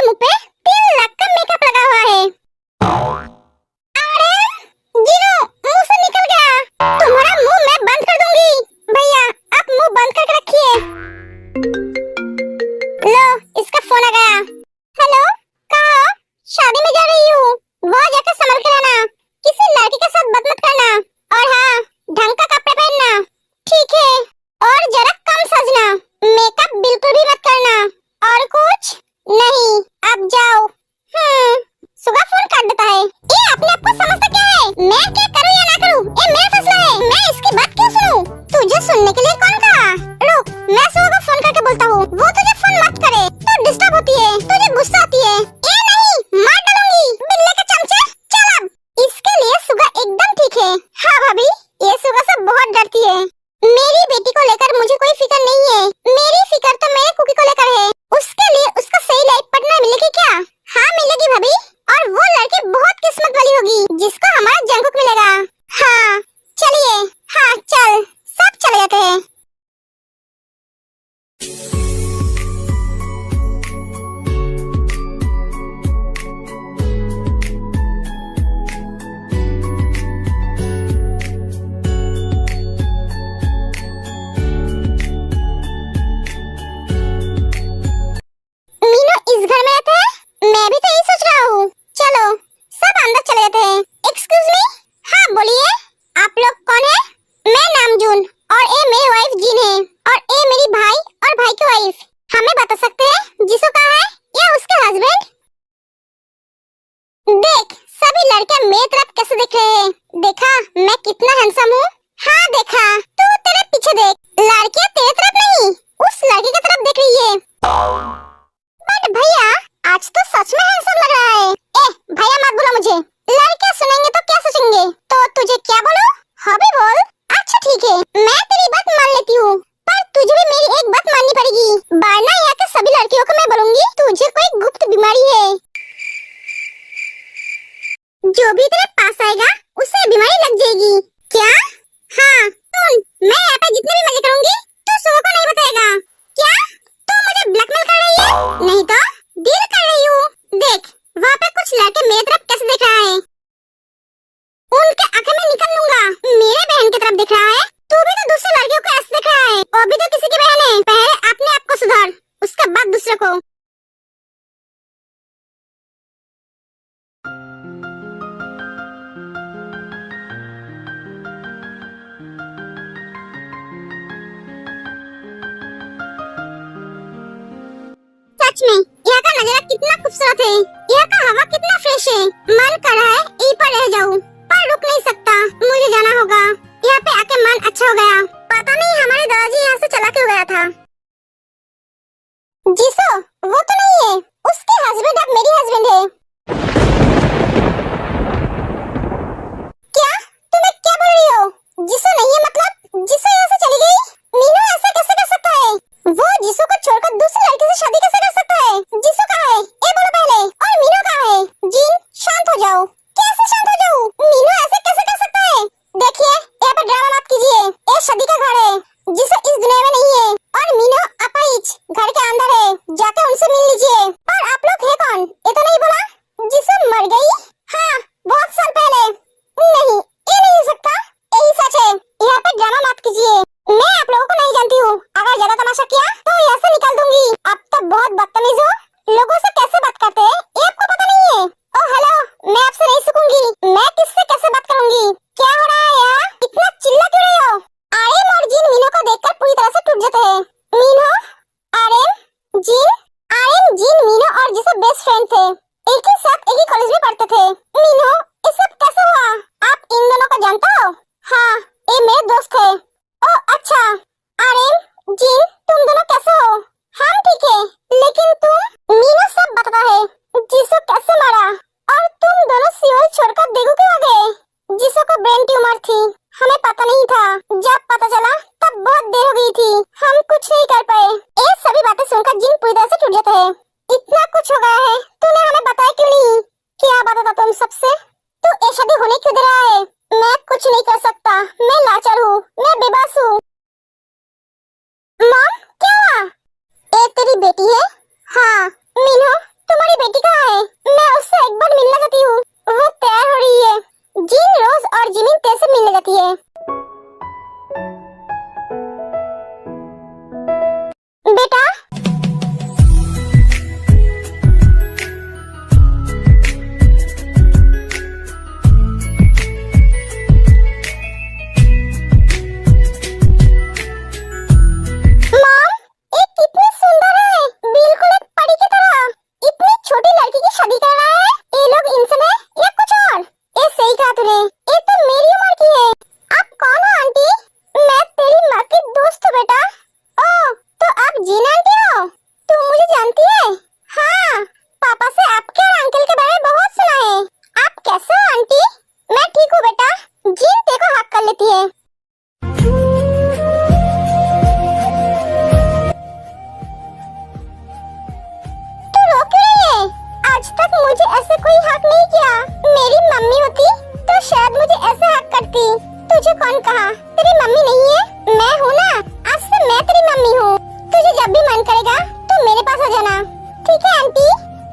मुंह पे 3 लाख का मेकअप लगा हुआ है। अरे जीनू, मुंह से निकल गया। तुम्हारा मुंह मैं बंद कर दूंगी। भैया आप मुंह बंद करके रखिए। लो, इसका फोन आ गया। हेलो, कहाँ हो? शादी में जा रही हूँ, वहाँ जाकर संभल के रहना। किसी लड़की के साथ बात मत करना, और हाँ, ढंग का कपड़े पहनना, ठीक है? और जरा कम सजना, मेकअप बिल्कुल भी मत करना। और कुछ नहीं, अब जाओ। सुबह फोन कर देता है। ये अपने आप को समझता क्या है? मैं क्या करूँ या ना करूँ, ये मेरा फैसला है। मैं इसकी बात क्यों सुनूं? तुझे सुनने के लिए कौन कहा? रुक, मैं सुबह को फोन करके बोलता हूँ। वो तुझे फोन मत करे, तू डिस्टर्ब होती है, तुझे गुस्सा आती है। ये नहीं, मार डालूंगी, बिल्ले का चमचा। चल अब। इसके लिए सुबह एकदम ठीक है। हाँ भाभी, ये सुबह से बहुत डरती है। मेरी बेटी को लेकर मुझे कोई फिक्र नहीं है। मेरी फिक्र तो मेरे कुकी को लेकर है। उसके लिए उसका सही लाइफ पार्टनर मिलेगी क्या? हाँ मिलेगी भाभी, और वो लड़की बहुत किस्मत वाली होगी जिसको हमारा जंगकुक मिलेगा। हाँ चलिए, हाँ चल, सब चले जाते हैं। इस घर में रहते हैं? मैं भी तो यही सोच रहा हूँ। चलो सब अंदर चले जाते हैं। Excuse me. हाँ बोलिए, आप लोग कौन है? मैं नामजून, और ये मेरी वाइफ जीन है, और ये मेरी भाई और भाई की वाइफ। हमें बता सकते हैं जिसो कहाँ है या उसके हस्बैंड? देख, सभी लड़के मेरी तरफ कैसे देख रहे हैं। देखा मैं कितना हैंडसम हूँ? हाँ देखा। तू तेरे पीछे देख, लड़कियाँ तेरे तरफ नहीं, उस लड़की की तरफ देख रही है। बट भैया, आज तो सच में हैंडसम लग रहा है। ए भैया मत बोलो मुझे, लड़के सुनेंगे तो क्या सोचेंगे? तो तुझे क्या बोलो? हॉबी बोल। अच्छा ठीक है, मैं तेरी बात मान लेती हूँ, पर तुझे भी मेरी एक बात माननी पड़ेगी, वरना यहाँ के सभी लड़कियों को मैं बोलूंगी तुझे कोई गुप्त बीमारी है। जो भी तेरे पास आएगा उसे बीमारी लग जाएगी। क्या? हाँ सुन, मैं यहाँ पे जितने भी मजे करूंगी तू सुबह को नहीं बताएगा। क्या तू मुझे ब्लैकमेल कर रही है? नहीं तो डील कर रही हूँ। देख, वहाँ पे कुछ लड़के मेरी तरफ कैसे देख रहा है, उनके आंखें में निकल लूंगा। मेरे बहन की तरफ देख रहा है, तू भी तो दूसरे लड़कियों को ऐसे देख रहा है। वो भी तो किसी की बहन है। पहले अपने आप को सुधार, उसके बाद दूसरे को। सच में यहाँ का नजारा कितना खूबसूरत है, यहाँ का हवा कितना फ्रेश है। मन कर रहा है यहीं पर रह जाऊं, पर रुक नहीं सकता, मुझे जाना होगा। यहाँ पे आके मन अच्छा हो गया। पता नहीं हमारे दादाजी यहाँ से चला क्यों गया था। जीसो, वो तो नहीं है, उसके हस्बैंड अब मेरी हस्बैंड है। क्या? तुम्हें क्या बोल रही हो? जीसो नहीं है मतलब? जीसो यहाँ से चली गई? मीनू ऐसा कैसे कर सकता है? वो जीसू को छोड़कर दूसरी लड़की से शादी कैसे कर सकता है? जीसू कहाँ है? ये बोलो पहले। और मीनू कहाँ है? जीन शांत हो जाओ। कैसे शांत हो जाऊँ? मीनू ऐसे कैसे कर सकता है? देखिए, यहाँ पे ड्रामा मत कीजिए। ये शादी का घर है, जीसू इस दुनिया में नहीं है, और मीनू अपाहिज घर के अंदर है, जाकर उनसे मिल लीजिए। और आप लोग है कौन? ये तो नहीं बोला। जीसू मर गई? हाँ, बहुत साल पहले। नहीं, ये नहीं हो सकता, यही सच है। यहाँ पे ड्रामा मत कीजिए। मैं आप लोगों को नहीं जानती हूँ, अगर ज्यादा तमाशा किया तो यहाँ से निकाल दूंगी। अब तो बहुत बदतमीज हो, लोगों से कैसे बात करते हैं ये आपको पता नहीं है। ओह हेलो, मैं आपसे नहीं सीखूंगी, मैं किससे कैसे बात करूंगी। क्या हो रहा है यहाँ? इतना चिल्ला क्यों रहे हो? आर्यन और जीन मीनू को देखकर पूरी तरह से टूट जाते हैं। मीनू, आर्यन, जीन, मीनू और जिसो बेस्ट फ्रेंड थे, एक ही साथ एक ही कॉलेज में पढ़ते थे। मीनू, ये सब कैसे हुआ? आप इन दोनों को जानते हो? हाँ, ये मेरे दोस्त है। ओह अच्छा, आर्यन, जीन, तुम दोनों कैसे हो? हम ठीक है, लेकिन तुम? मीनू सब बताता है, जीसू कैसे मरा, और तुम दोनों सियोल छोड़कर देगू क्यों आ गए? जीसू को ब्रेन ट्यूमर थी, हमें पता नहीं था। जब पता चला तब बहुत देर हो गई थी, हम कुछ नहीं कर पाए। ये सभी बातें सुनकर जीन पूरी तरह से टूट जाते हैं। इतना कुछ हो गया है, तूने हमें बताया क्यों नहीं? क्या बताता तुम सबसे?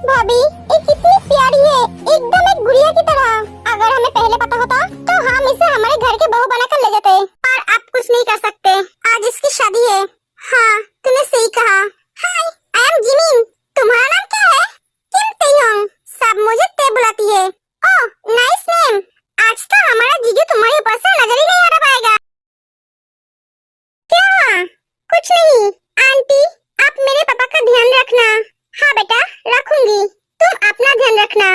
भाभी ये कितनी प्यारी है, एकदम एक गुड़िया की तरह। अगर हमें पहले पता होता तो हम इसे हमारे घर के बहू बनाकर ले जाते। पर आप कुछ नहीं कर सकते, आज इसकी शादी है। हाँ तूने सही कहा। हाय आई एम जिमिन। तुम्हारा नाम क्या है? किम तेयोंग। सब मुझे ते बुलाती है। Oh nice name. आज तो हमारा जीजू तुम्हारे ऊपर से नजर ही नहीं हटा पाएगा। क्या? कुछ नहीं आंटी, आप मेरे पापा का ध्यान रखना। हाँ बेटा रखूंगी, तुम अपना ध्यान रखना।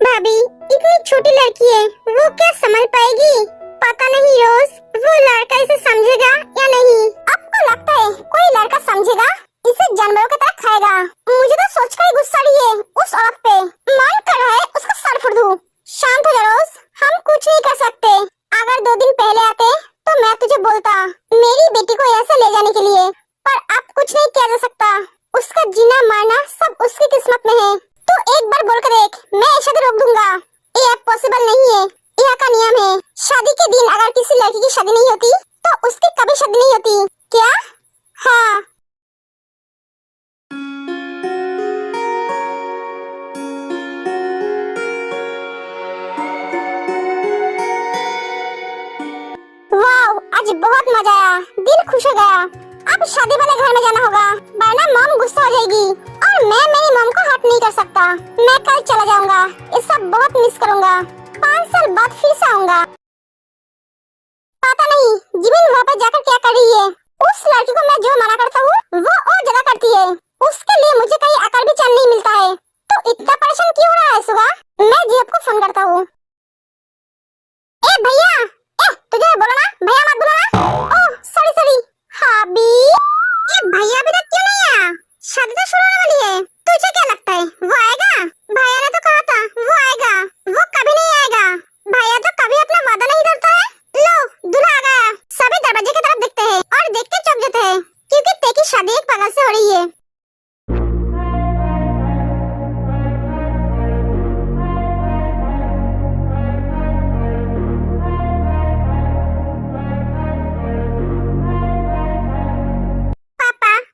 भाभी इतनी छोटी लड़की है, वो क्या समझ पाएगी? पता नहीं रोज वो लड़का इसे समझेगा या नहीं। आपको लगता है कोई लड़का समझेगा? इसे जानवरों की तरह खाएगा। मुझे तो सोचकर ही गुस्सा रही है उस औरत पे। मन कर रहा है उसका सर फोड़ दूं। शांत हो जा रोज, हम कुछ नहीं कर सकते। अगर 2 दिन पहले आते तो मैं तुझे बोलता मेरी बेटी को ऐसे ले जाने के लिए, पर अब कुछ नहीं किया जा सकता। उसका जीना मरना सब उसकी किस्मत में है। तू एक बार बोल कर देख, मैं शादी रोक दूंगा। ये अब पॉसिबल नहीं है। यहाँ का नियम है, शादी के दिन अगर किसी लड़की की शादी नहीं होती तो उसकी कभी शादी नहीं होती। क्या? हाँ। वाह आज बहुत मजा आया, दिल खुश हो गया। अब शादी वाले घर में जाना होगा, वरना मॉम गुस्सा हो जाएगी और मैं मेरी मॉम को हर्ट नहीं कर सकता। मैं कल चला जाऊंगा, ये सब बहुत मिस करूंगा। 5 साल बाद फिर से आऊंगा। पता नहीं जिमिन वहाँ पे जाकर क्या कर रही है। उस लड़की को मैं जो मना करता हूँ वो और ज्यादा करती है। उसके लिए मुझे कहीं अकल भी चैन नहीं मिलता है। तो इतना परेशान क्यों हो रहा है सुगा? मैं जीप को फोन करता हूँ। ए भैया, तुझे बोला ना भैया मत बुलाना। Oh sorry sorry. हाँ बी, ये भैया अभी तक क्यों नहीं आया? शादी तो शुरू होने वाली है। तुझे क्या लगता है वो आएगा? भैया ने तो कहा था वो आएगा। वो कभी नहीं आएगा। भैया तो कभी अपना वादा नहीं करता है। लो दूल्हा आ गया। सभी दरवाजे की तरफ देखते हैं और देख के चौंक जाते हैं, क्योंकि ते की शादी एक पागल से हो रही है।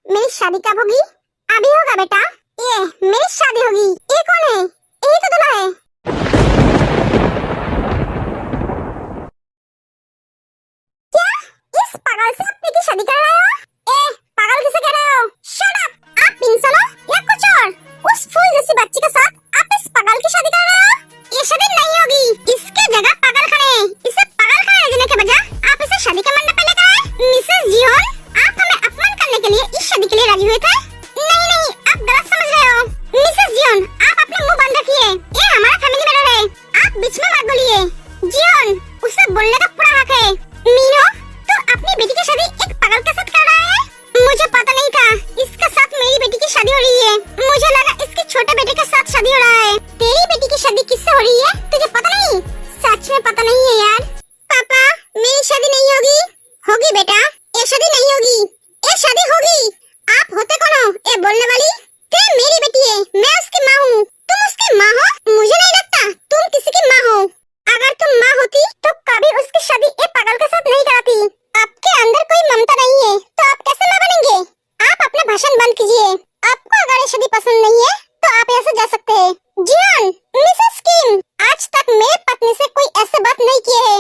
मेरी शादी कब होगी? अभी होगा बेटा। ये मेरी शादी होगी। ये कौन है? यही तो दूल्हा है। क्या? इस पागल से अपने की शादी कर रहे हो? ए पागल किसे कह रहे हो? Shut up! आप इंसान हो या कुछ और? उस फूल जैसी बच्ची के साथ आप इस पागल की शादी कर रहे हो? ये शादी नहीं होगी। इसके जगह पागल खाने हैं। इसे पागल खाने देने के बजाय आप इसे शादी के मंडप पे लेकर आए। मिसेस जियोन, आप हमें अपमान करने के लिए इस शादी के लिए राजी हुए थे? नहीं नहीं, आप गलत समझ रहे हो। मिसेस जियोन, आप अपने मुंह बंद रखिए। ये हमारा फैमिली मैटर है, आप बीच में मत बोलिए। जियोन, उसे बोलने का पूरा हक है। मीनो, तू अपनी बेटी की शादी एक पागल के साथ कर रहा है? मुझे पता नहीं था इसके साथ मेरी बेटी की शादी हो रही है। मुझे लगा इसके छोटे बेटे के साथ शादी हो रहा है। तेरी बेटी की शादी किससे हो रही है तुझे पता नहीं? सच में पता नहीं है यार। पापा मेरी शादी नहीं होगी। होगी बेटा, ये शादी नहीं होगी। ये शादी होगी। आप होते कौन हो ये बोलने वाली? ते मेरी बेटी है, मैं उसकी माँ हूँ। तुम उसकी माँ हो? मुझे नहीं लगता तुम किसी की माँ हो। अगर तुम माँ होती तो कभी उसकी शादी एक पागल के साथ नहीं कराती। आपके अंदर कोई ममता नहीं है तो आप कैसे माँ बनेंगे? आप अपना भाषण बंद कीजिए। आपको अगर ये शादी पसंद नहीं है तो आप यहाँ से जा सकते हैं। जियोन, मिसेस किम, आज तक मेरे पत्नी से कोई ऐसे बात नहीं की है।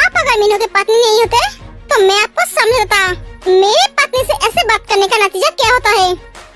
आप अगर मीनू के पत्नी नहीं होते तो मैं आपको समझाता मेरे पत्नी से ऐसे बात करने का नतीजा क्या होता है।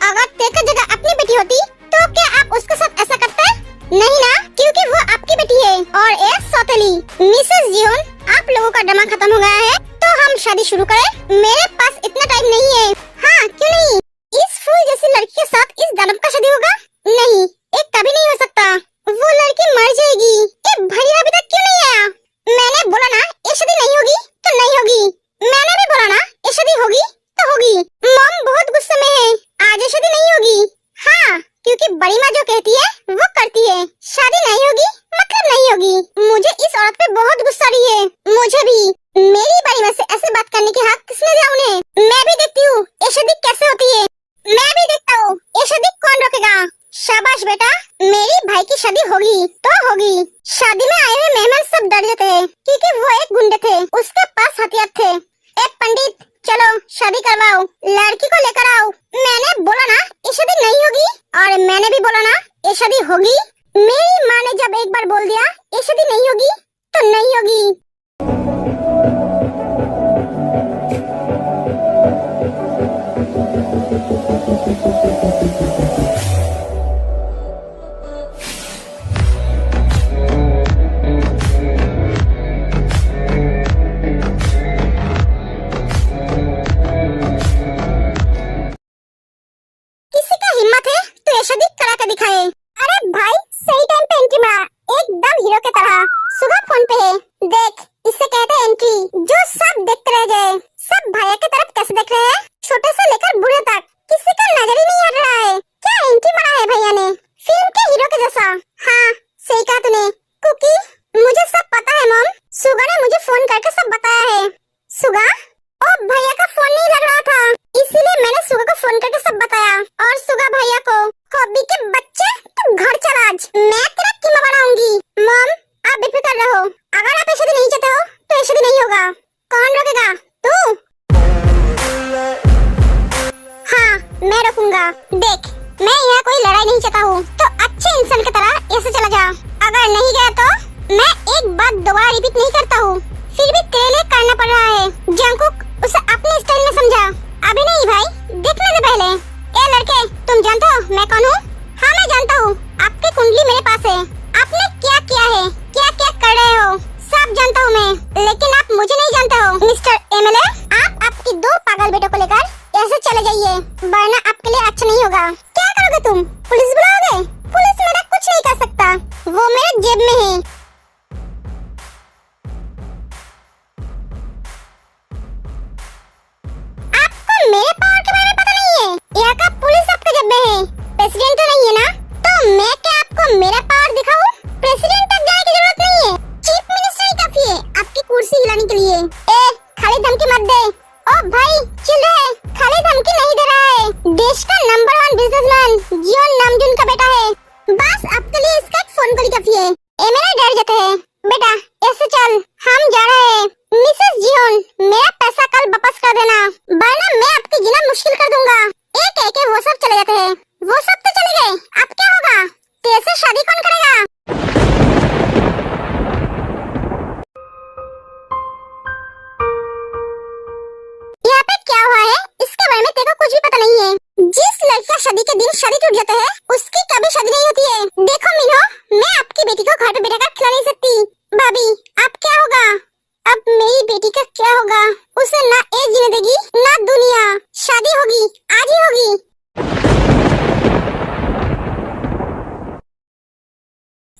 अगर ते की जगह अपनी बेटी होती तो क्या आप उसके साथ ऐसा करते? नहीं ना, क्योंकि वो आपकी बेटी है और एक सौतेली। मिसेस जियोन, आप लोगों का ड्रामा खत्म हो गया है तो हम शादी शुरू करें। मेरे पास इतना टाइम नहीं है। हाँ क्यों नहीं? इस फूल जैसी लड़की के साथ इस दानव का शादी होगा? नहीं, ये कभी नहीं हो सकता। वो लड़की मर जाएगी। ये भैया अभी तक क्यों नहीं आया? मैंने बोला ना ये शादी नहीं होगी तो नहीं होगी। मैंने भी बोला ना ये शादी होगी तो होगी। मॉम बहुत गुस्से में है, आज ये शादी नहीं होगी। हाँ, क्योंकि बड़ी माँ जो कहती है वो करती है। शादी नहीं होगी मतलब नहीं होगी। मुझे इस औरत पे बहुत गुस्सा आ रही है। मुझे भी। मेरी बड़ी माँ से ऐसे बात करने के हक किसने दिया उन्हें? मैं शादी करवाओ, लड़की को लेकर आओ। मैंने बोला ना ये शादी नहीं होगी, और मैंने भी बोला ना ये शादी होगी। मेरी माँ ने जब एक बार बोल दिया ये शादी नहीं होगी तो नहीं होगी। किसी का हिम्मत है तो ये शादी करा के दिखाए। अरे भाई सही टाइम पे एंट्री मारा, एकदम हीरो की तरह। सुबह फोन पे है, देख इससे कहते हैं एंट्री, जो सब देखते रह जाए। सब भैया की तरफ कैसे देख रहे हैं, छोटे से लेकर बूढ़े तक, किसी का नजर ही नहीं हट रहा है। क्या एंट्री मारा है भैया ने, फिल्म के हीरो के जैसा। हाँ सही कहा तूने कुकी, मुझे सब पता है मॉम। सुगा ने मुझे फोन करके सब बताया है। सुगा, ओ भैया का फोन नहीं लग रहा था, इसीलिए मैंने सुगा को फोन करके सब बताया। और सुगा भैया को, हॉबी के बच्चे तू घर चल आज, मैं तेरा कीमा बनाऊंगी। मॉम आप बेफिक्र रहो, अगर आप ऐसे नहीं चाहते हो तो ऐसे नहीं होगा। कौन रोकेगा, तू? हाँ मैं रोकूंगा। देख मैं यहाँ कोई लड़ाई नहीं चाहता हूँ, तो अच्छे इंसान की तरह ऐसे चला जा। अगर नहीं गया तो मैं एक बात दोबारा रिपीट नहीं करता हूँ, फिर भी तेरे लिए करना पड़ रहा है। जंकुक उसे अपने स्टाइल में समझा, अभी नहीं भाई, देखने से पहले। ए लड़के तुम जानते हो मैं कौन हूँ? हाँ मैं जानता हूँ, आपकी कुंडली मेरे पास है। आपने क्या किया है, क्या क्या कर रहे हो, सब जानता हूँ मैं, लेकिन आप मुझे नहीं जानते हो। मिस्टर एमएलए, आप आपकी दो पागल बेटों को लेकर ऐसे चले जाइए, वरना आपके लिए अच्छा नहीं होगा। क्या करोगे तुम, पुलिस बुलाओगे? पुलिस मेरा कुछ नहीं कर सकता, वो मेरे जेब में है। मेरे पावर के बारे में पता नहीं है, यहाँ का पुलिस आपके जेब में है। प्रेसिडेंट तो नहीं है ना, तो मैं क्या आपको मेरा पावर दिखाऊं? प्रेसिडेंट तक जाने की जरूरत नहीं है, चीफ मिनिस्टर ही काफी है आपकी कुर्सी हिलाने के लिए। ए खाली धमकी मत दे। ओ भाई चिल रहे, खाली धमकी नहीं दे रहा है, देश का नंबर 1 बिजनेसमैन जियोन नामजून का बेटा है। बस आपके लिए इसका एक फोन कॉल काफी है। ए मेरा डर जाते हैं बेटा, ऐसे चल हम जा रहे हैं। मिसेस जियोन, मेरा पैसा कल वापस कर देना, वरना मैं आपकी जीना मुश्किल कर दूंगा। एक एक वो सब चले जाते हैं, वो सब तो चले गए, अब क्या होगा? तेरे से शादी कौन करेगा? यहाँ पे क्या हुआ है इसके बारे में तेरे को कुछ भी पता नहीं है। जिस लड़की का शादी के दिन शादी टूट जाता है उसकी कभी शादी नहीं होती है। देखो मीनो, मैं आपकी बेटी को घर पे बैठा कर खिला नहीं सकती। भाभी अब क्या होगा, अब मेरी बेटी का क्या होगा? उसे ना एज जीने देगी ना दुनिया। शादी होगी आज ही होगी।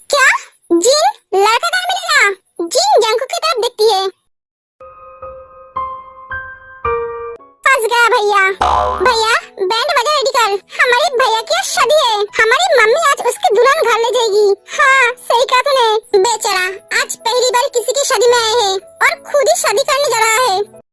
क्या जिन लड़का कहाँ मिलेगा? जिन जंकुक की तरफ देखती है। फंस गया भैया। भैया बैंड बजा रेडी कर, हमारी भैया की आज शादी है। हमारी मम्मी आज उसकी दुल्हन घर ले जाएगी। हाँ सही कहा तूने, बेचारा आज पहली बार किसी की शादी में आए हैं और खुद ही शादी करने जा रहा है।